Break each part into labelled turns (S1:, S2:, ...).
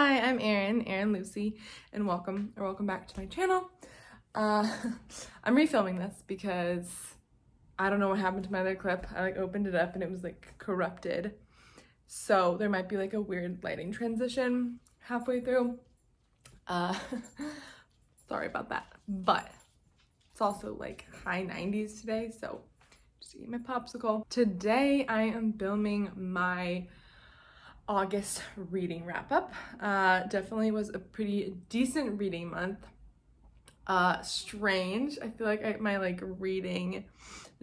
S1: Hi, I'm Erin Lucy, and welcome back to my channel. I'm refilming this because I don't know what happened to my other clip. I opened it up and it was corrupted. So there might be a weird lighting transition halfway through. Sorry about that. But it's also high 90s today, so just eat my popsicle. Today I am filming my August reading wrap up. Definitely was a pretty decent reading month. Strange. I feel like my reading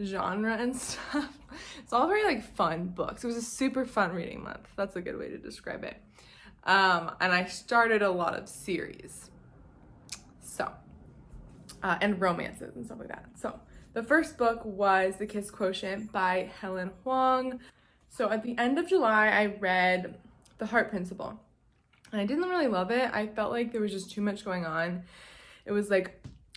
S1: genre and stuff. It's all very fun books. It was a super fun reading month. That's a good way to describe it. And I started a lot of series. So, and romances and stuff like that. So the first book was The Kiss Quotient by Helen Hoang. So at the end of July, I read The Heart Principle, and I didn't really love it. I felt like there was just too much going on. It was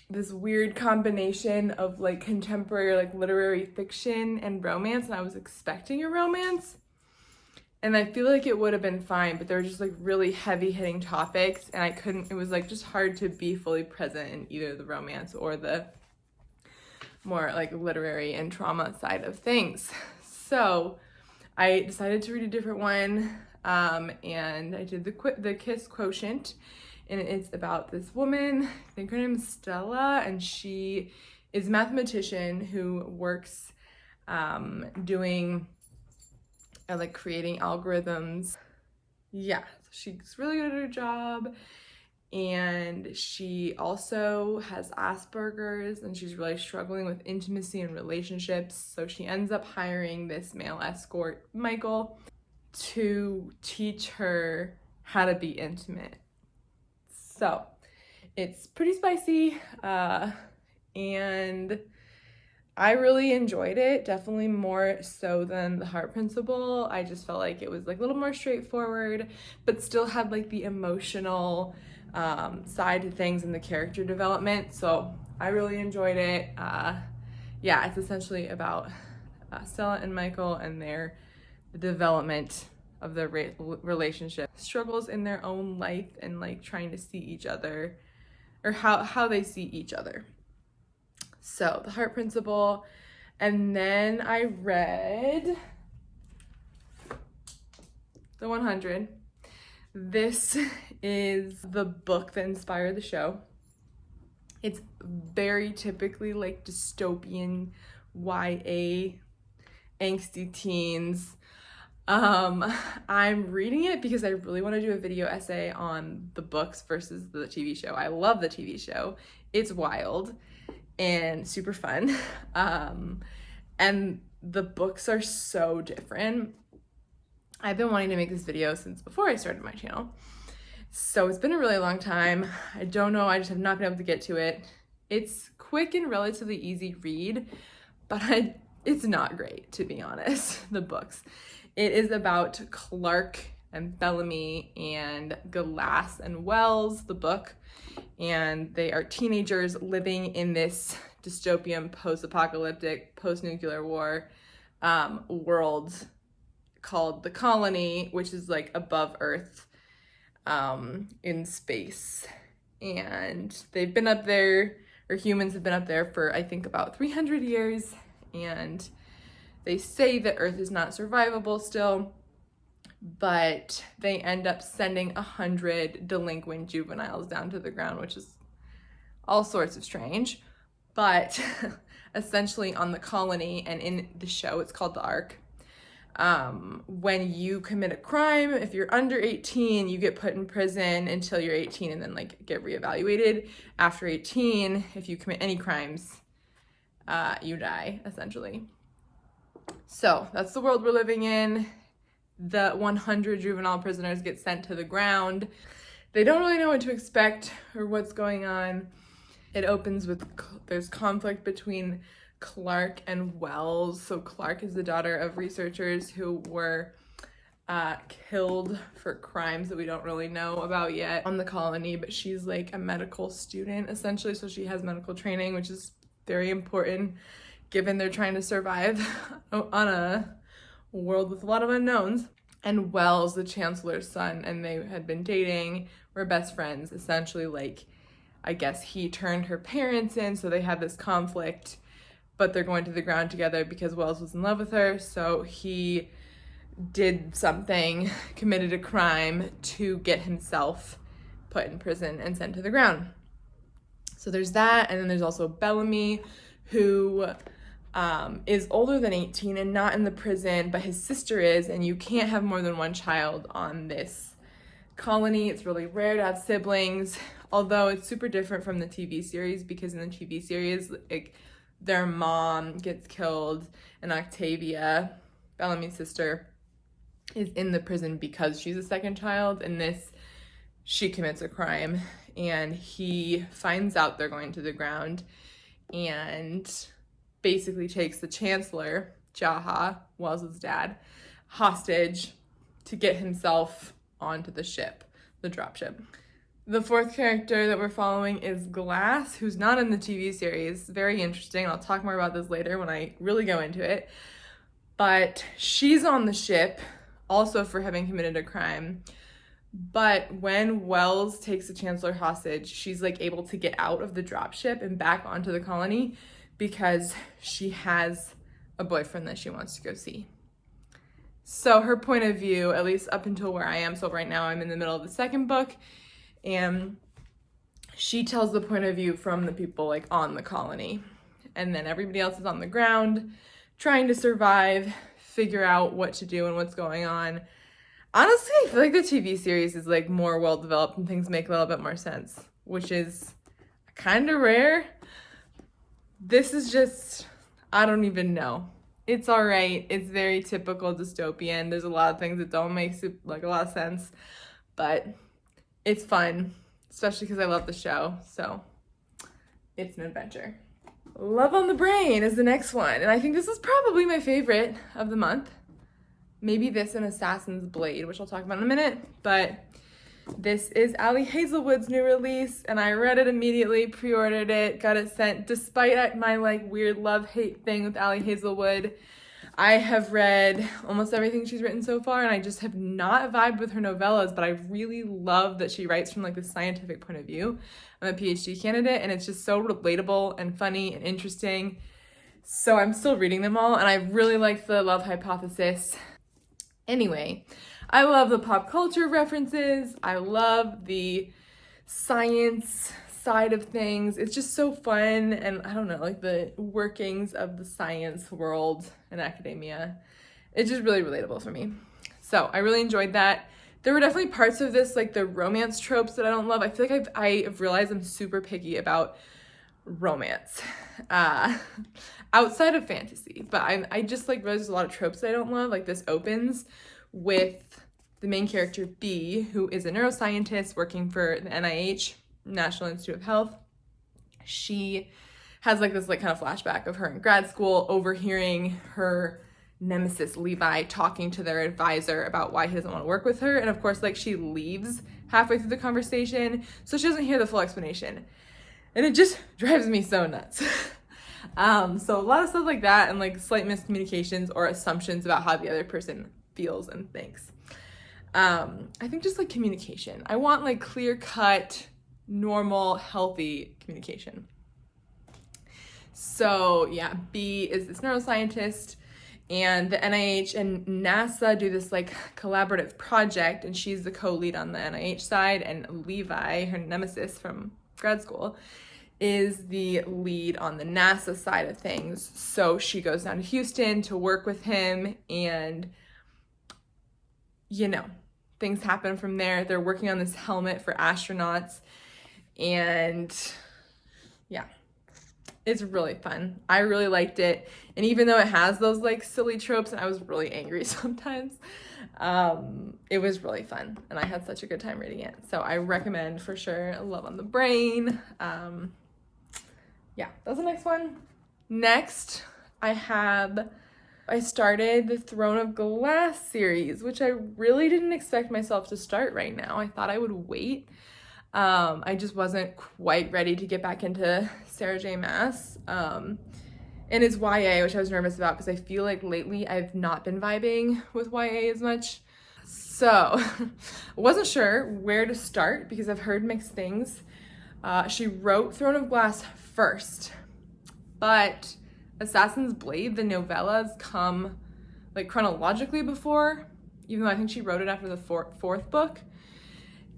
S1: this weird combination of contemporary literary fiction and romance, and I was expecting a romance, and I feel like it would have been fine, but there were just really heavy hitting topics, and I couldn't, it was just hard to be fully present in either the romance or the more literary and trauma side of things. So I decided to read a different one, and I did the Kiss Quotient, and it's about this woman. I think her name is Stella, and she is a mathematician who works doing creating algorithms. Yeah, so she's really good at her job, and she also has Asperger's, and she's really struggling with intimacy and relationships. So she ends up hiring this male escort, Michael, to teach her how to be intimate. So it's pretty spicy, and I really enjoyed it, definitely more so than The Heart Principle. I just felt like it was a little more straightforward, but still had the emotional side to things and the character development. So I really enjoyed it. Yeah, it's essentially about Stella and Michael and the development of their relationship, struggles in their own life, and trying to see each other, or how they see each other. So The Heart Principle, and then I read The 100. This is the book that inspired the show. It's very typically dystopian YA, angsty teens. I'm reading it because I really want to do a video essay on the books versus the TV show. I love the TV show. It's wild and super fun. And the books are so different. I've been wanting to make this video since before I started my channel. So it's been a really long time. I don't know, I just have not been able to get to it. It's quick and relatively easy read, but it's not great, to be honest, the books. It is about Clark and Bellamy and Glass and Wells, the book, and they are teenagers living in this dystopian, post-apocalyptic, post-nuclear war world called the Colony, which is above Earth in space. And they've been up there, or humans have been up there for I think about 300 years, and they say that Earth is not survivable still, but they end up sending 100 delinquent juveniles down to the ground, which is all sorts of strange. But essentially on the Colony, and in the show it's called the Ark, when you commit a crime, if you're under 18, you get put in prison until you're 18 and then get reevaluated. After 18, if you commit any crimes, you die, essentially. So that's the world we're living in. The 100 juvenile prisoners get sent to the ground. They don't really know what to expect or what's going on. It opens with there's conflict between Clark and Wells. So Clark is the daughter of researchers who were killed for crimes that we don't really know about yet on the Colony, but she's a medical student essentially, so she has medical training, which is very important given they're trying to survive on a world with a lot of unknowns. and Wells, the chancellor's son, and they had been dating, were best friends. Essentially, like, I guess he turned her parents in, so they had this conflict, but they're going to the ground together because Wells was in love with her, so he did something, committed a crime to get himself put in prison and sent to the ground. So there's that, and then there's also Bellamy, who is older than 18 and not in the prison, but his sister is, and you can't have more than one child on this colony. It's really rare to have siblings, although it's super different from the TV series, because in the TV series, like, their mom gets killed, and Octavia, Bellamy's sister, is in the prison because she's a second child. In this, she commits a crime, and he finds out they're going to the ground and basically takes the chancellor, Jaha, Wells's dad, hostage to get himself onto the ship, the dropship. The fourth character that we're following is Glass, who's not in the TV series. Very interesting. I'll talk more about this later when I really go into it. But she's on the ship, also for having committed a crime. But when Wells takes the chancellor hostage, she's like able to get out of the dropship and back onto the colony because she has a boyfriend that she wants to go see. So her point of view, at least up until where I am, so right now I'm in the middle of the second book, and she tells the point of view from the people like on the colony. And then everybody else is on the ground trying to survive, figure out what to do and what's going on. Honestly, I feel like the TV series is like more well developed and things make a little bit more sense, which is kind of rare. This is just, I don't even know. It's all right. It's very typical dystopian. There's a lot of things that don't make like a lot of sense, but it's fun, especially because I love the show. So it's an adventure. Love on the Brain is the next one, and I think this is probably my favorite of the month. Maybe this and Assassin's Blade, which I'll talk about in a minute, but this is Ali Hazelwood's new release, and I read it immediately, pre-ordered it, got it sent, despite my like weird love-hate thing with Ali Hazelwood. I have read almost everything she's written so far, and I just have not vibed with her novellas, but I really love that she writes from like the scientific point of view. I'm a PhD candidate, and it's just so relatable and funny and interesting. So I'm still reading them all, and I really liked the Love Hypothesis. Anyway, I love the pop culture references. I love the science side of things. It's just so fun, and I don't know, like the workings of the science world and academia. It's just really relatable for me. So I really enjoyed that. There were definitely parts of this, like the romance tropes, that I don't love. I feel like I've realized I'm super picky about romance outside of fantasy, but I just like realized there's a lot of tropes that I don't love. Like this opens with the main character B, who is a neuroscientist working for the NIH, National Institute of Health. She has like this like kind of flashback of her in grad school overhearing her nemesis Levi talking to their advisor about why he doesn't want to work with her, and of course like she leaves halfway through the conversation, so she doesn't hear the full explanation, and it just drives me so nuts. So a lot of stuff like that, and like slight miscommunications or assumptions about how the other person feels and thinks. I think just like communication. I want like clear cut, normal, healthy communication. So yeah, B is this neuroscientist, and the NIH and NASA do this like collaborative project, and she's the co-lead on the NIH side, and Levi, her nemesis from grad school, is the lead on the NASA side of things. So she goes down to Houston to work with him, and you know, things happen from there. They're working on this helmet for astronauts, and yeah, it's really fun. I really liked it. And even though it has those like silly tropes and I was really angry sometimes, it was really fun, and I had such a good time reading it. So I recommend for sure Love on the Brain. Yeah, that's the next one. Next, I started the Throne of Glass series, which I really didn't expect myself to start right now. I thought I would wait. I just wasn't quite ready to get back into Sarah J. Maas. And it's YA, which I was nervous about because I feel like lately I've not been vibing with YA as much. So I wasn't sure where to start because I've heard mixed things. She wrote Throne of Glass first, but Assassin's Blade, the novellas, come like chronologically before, even though I think she wrote it after the fourth book.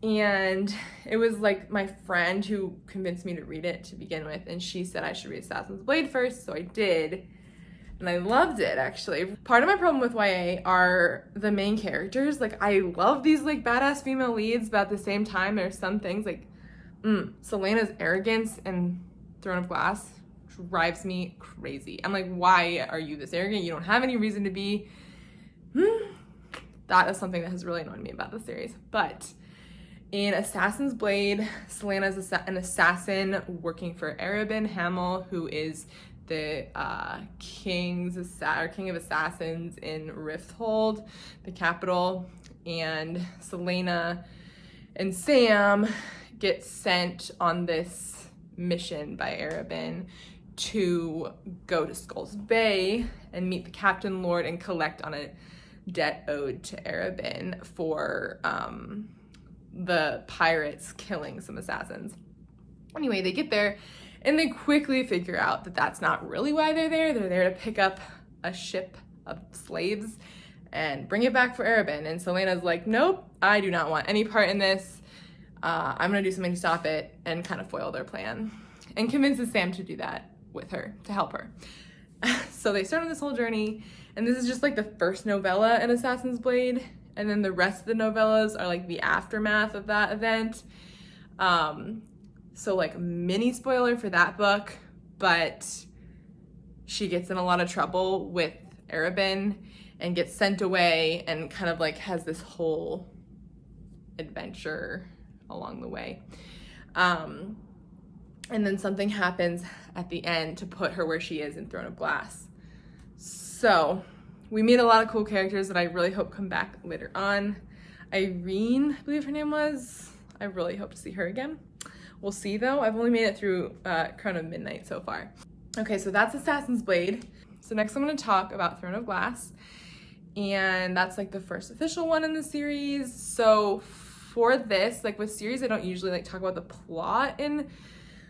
S1: And it was like my friend who convinced me to read it to begin with, and she said I should read Assassin's Blade first, so I did. And I loved it, actually. Part of my problem with YA are the main characters. Like, I love these, like, badass female leads, but at the same time, there's some things, like, Celaena's arrogance in Throne of Glass drives me crazy. I'm like, why are you this arrogant? You don't have any reason to be. That is something that has really annoyed me about the series. But in Assassin's Blade, Celaena is an assassin working for Arobin Hamel, who is the king of assassins in Rifthold, the capital. And Celaena and Sam get sent on this mission by Arobin to go to Skull's Bay and meet the Captain Lord and collect on a debt owed to Arobin for the pirates killing some assassins. Anyway, they get there and they quickly figure out that that's not really why they're there. They're there to pick up a ship of slaves and bring it back for Arobin. And Celaena's like, nope, I do not want any part in this. I'm gonna do something to stop it, and kind of foil their plan. And convinces Sam to do that with her, to help her. So they start on this whole journey, and this is just like the first novella in Assassin's Blade. And then the rest of the novellas are like the aftermath of that event. So like mini spoiler for that book, but she gets in a lot of trouble with Arobin and gets sent away and kind of like has this whole adventure along the way. And then something happens at the end to put her where she is in Throne of Glass. So we meet a lot of cool characters that I really hope come back later on. Irene, I believe her name was. I really hope to see her again. We'll see though. I've only made it through Crown of Midnight so far. Okay, so that's Assassin's Blade. So next I'm gonna talk about Throne of Glass. And that's like the first official one in the series. So for this, like with series, I don't usually like talk about the plot in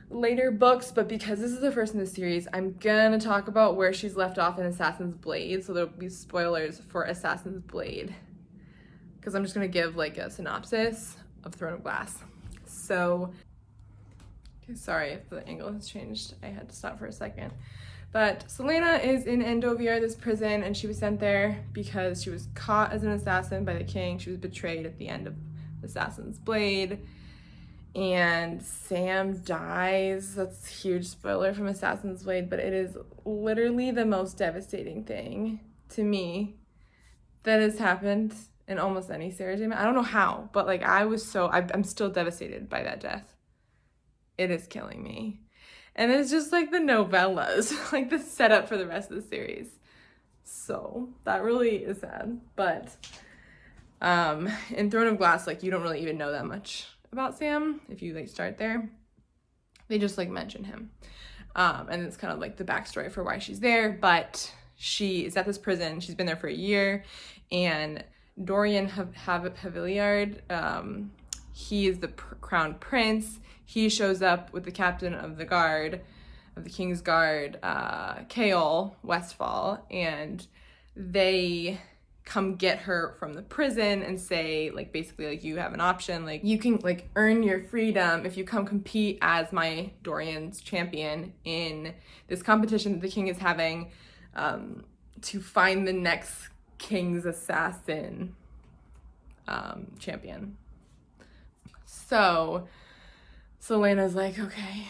S1: later books, but because this is the first in the series, I'm gonna talk about where she's left off in Assassin's Blade. So there'll be spoilers for Assassin's Blade, because I'm just gonna give like a synopsis of Throne of Glass. So, okay, sorry if the angle has changed. I had to stop for a second. But Celaena is in Endovier, this prison, and she was sent there because she was caught as an assassin by the king. She was betrayed at the end of Assassin's Blade. And Sam dies. That's a huge spoiler from Assassin's Blade, but it is literally the most devastating thing to me that has happened in almost any series. I don't know how, but like I'm still devastated by that death. It is killing me. And it's just like the novellas, like the setup for the rest of the series. So that really is sad. But in Throne of Glass, like you don't really even know that much about Sam if you like start there. They just like mention him. And it's kind of like the backstory for why she's there. But she is at this prison. She's been there for a year. And Dorian Havillard, he is the crown prince. He shows up with the captain of the guard, of the King's Guard, Kaol Westfall, and they come get her from the prison and say, like, basically, like, you have an option. Like, you can, like, earn your freedom if you come compete as my Dorian's champion in this competition that the king is having to find the next king's assassin champion. So Celaena's like, okay,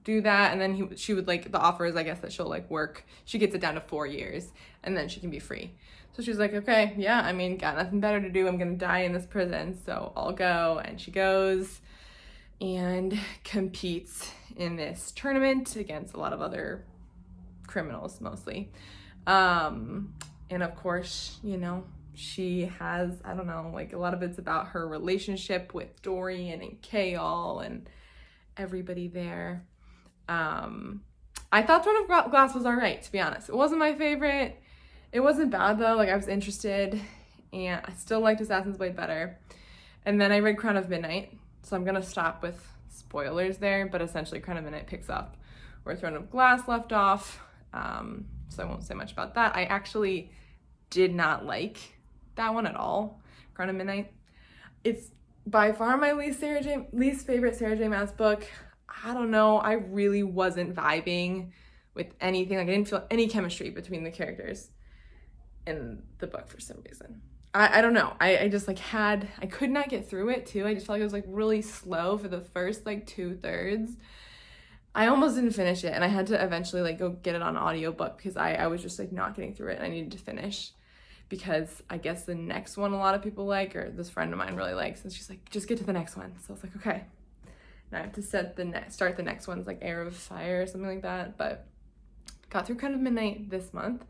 S1: do that. And then she would like, the offer is, I guess, that she'll like work. She gets it down to 4 years and then she can be free. So she's like, okay, yeah, I mean, got nothing better to do. I'm going to die in this prison. So I'll go. And she goes and competes in this tournament against a lot of other criminals mostly. And of course, you know, she has, I don't know, like a lot of it's about her relationship with Dorian and Kaol and everybody there. I thought Throne of Glass was all right, to be honest. It wasn't my favorite. It wasn't bad though, like I was interested. and I still liked Assassin's Blade better. And then I read Crown of Midnight, so I'm gonna stop with spoilers there, but essentially Crown of Midnight picks up where Throne of Glass left off, so I won't say much about that. I actually did not like that one at all, Crown of Midnight. It's by far my least favorite Sarah J. Maas book. I don't know, I really wasn't vibing with anything. Like, I didn't feel any chemistry between the characters in the book for some reason. I don't know. I just like I could not get through it too. I just felt like it was like really slow for the first like 2/3. I almost didn't finish it, and I had to eventually like go get it on audiobook because I was just like not getting through it, and I needed to finish because I guess the next one a lot of people like, or this friend of mine really likes, and she's like, just get to the next one. So I was like, okay. Now I have to start the next one's like Heir of Fire or something like that, but got through Crown of Midnight this month.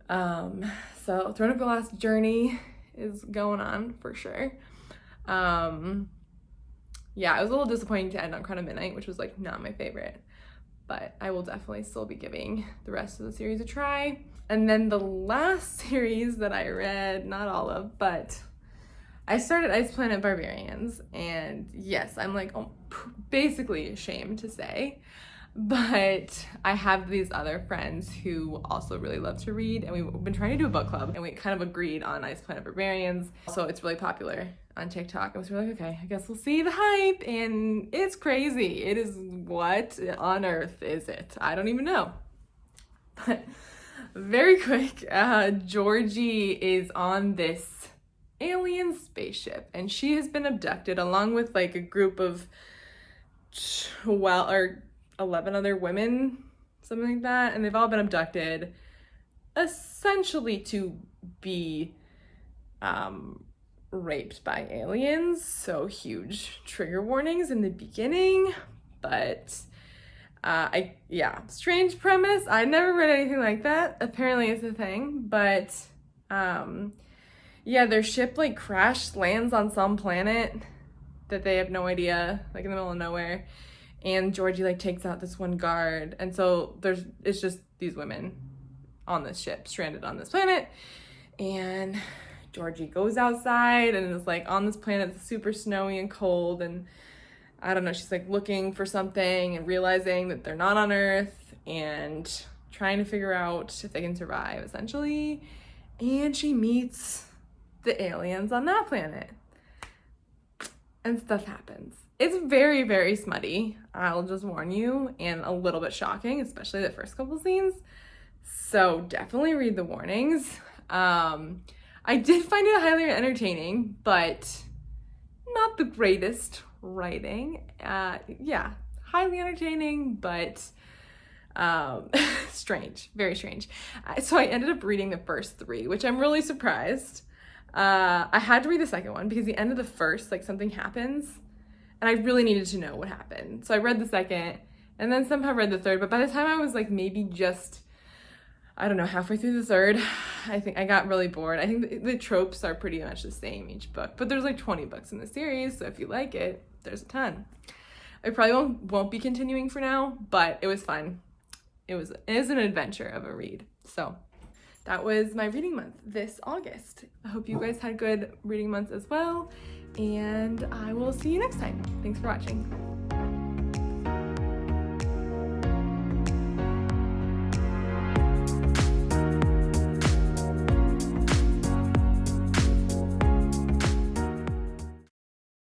S1: So Throne of Glass journey is going on for sure. Yeah, it was a little disappointing to end on Crown of Midnight, which was like not my favorite, but I will definitely still be giving the rest of the series a try. And then the last series that I read, not all of, but I started Ice Planet Barbarians, and yes, I'm like basically ashamed to say, but I have these other friends who also really love to read, and we've been trying to do a book club, and we kind of agreed on Ice Planet Barbarians. So it's really popular on TikTok, and so we're like, okay, I guess we'll see the hype, and it's crazy. It is, what on earth is it? I don't even know. But very quick, Georgie is on this alien spaceship, and she has been abducted along with like a group of 11 other women, something like that, and they've all been abducted essentially to be raped by aliens. So huge trigger warnings in the beginning, but strange premise. I never read anything like that. Apparently it's a thing, but yeah, their ship like lands on some planet that they have no idea, like in the middle of nowhere. And Georgie like takes out this one guard, and so it's just these women on this ship stranded on this planet, and Georgie goes outside and is like on this planet that's super snowy and cold, and I don't know, she's like looking for something and realizing that they're not on Earth and trying to figure out if they can survive essentially, and she meets the aliens on that planet and stuff happens. It's very, very smutty, I'll just warn you, and a little bit shocking, especially the first couple scenes. So definitely read the warnings. I did find it highly entertaining, but not the greatest writing. Yeah, highly entertaining, but strange, very strange. So I ended up reading the first 3, which I'm really surprised. I had to read the second one because the end of the first, like something happens, and I really needed to know what happened. So I read the second, and then somehow read the third, but by the time I was like maybe just, I don't know, halfway through the third, I think I got really bored. I think the tropes are pretty much the same each book, but there's like 20 books in the series, so if you like it, there's a ton. I probably won't be continuing for now, but it was fun. It is an adventure of a read. So that was my reading month this August. I hope you guys had good reading months as well, and I will see you next time. Thanks for watching.